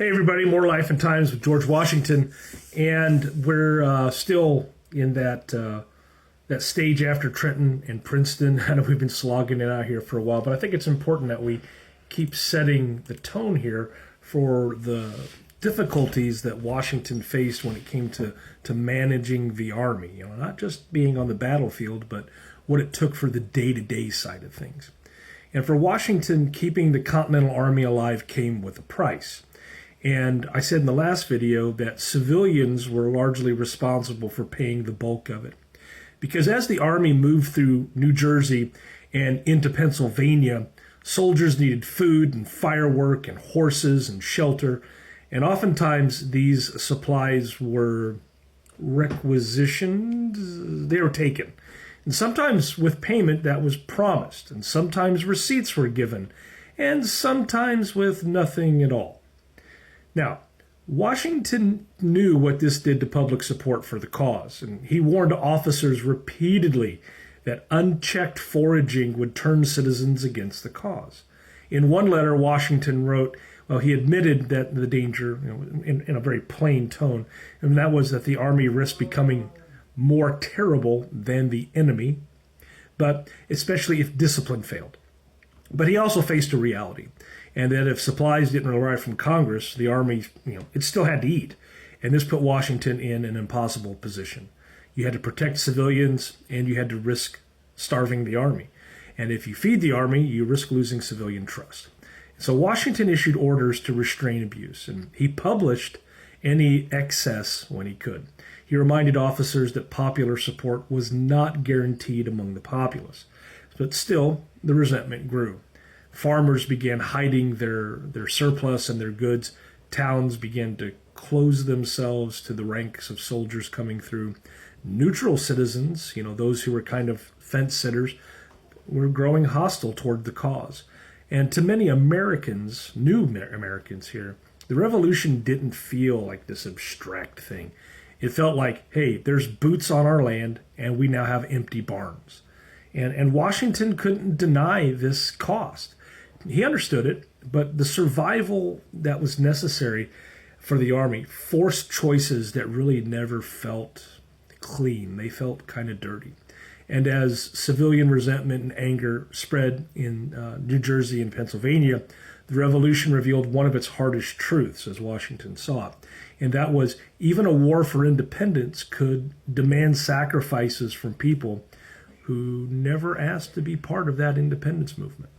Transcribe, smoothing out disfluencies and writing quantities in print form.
Hey everybody, more Life and Times with George Washington, and we're still in that stage after Trenton and Princeton. I know we've been slogging it out here for a while, but I think it's important that we keep setting the tone here for the difficulties that Washington faced when it came to managing the army. You know, not just being on the battlefield, but what it took for the day-to-day side of things. And for Washington, keeping the Continental Army alive came with a price. And I said in the last video that civilians were largely responsible for paying the bulk of it. Because as the Army moved through New Jersey and into Pennsylvania, soldiers needed food and firework and horses and shelter. And oftentimes these supplies were requisitioned, they were taken. And sometimes with payment that was promised, and sometimes receipts were given, and sometimes with nothing at all. Now, Washington knew what this did to public support for the cause, and he warned officers repeatedly that unchecked foraging would turn citizens against the cause. In one letter, Washington wrote, well, he admitted that the danger, in a very plain tone, and that was that the Army risked becoming more terrible than the enemy, but especially if discipline failed. But he also faced a reality, and that if supplies didn't arrive from Congress, the Army, it still had to eat. And this put Washington in an impossible position. You had to protect civilians, and you had to risk starving the Army. And if you feed the Army, you risk losing civilian trust. So Washington issued orders to restrain abuse, and he published any excess when he could. He reminded officers that popular support was not guaranteed among the populace. But still, the resentment grew. Farmers began hiding their surplus and their goods. Towns began to close themselves to the ranks of soldiers coming through. Neutral citizens, those who were kind of fence sitters, were growing hostile toward the cause. And to many Americans, new Americans here, the revolution didn't feel like this abstract thing. It felt like, hey, there's boots on our land, and we now have empty barns. And Washington couldn't deny this cost. He understood it, but the survival that was necessary for the Army forced choices that really never felt clean. They felt kind of dirty. And as civilian resentment and anger spread in New Jersey and Pennsylvania, the revolution revealed one of its hardest truths, as Washington saw it. And that was even a war for independence could demand sacrifices from people who never asked to be part of that independence movement.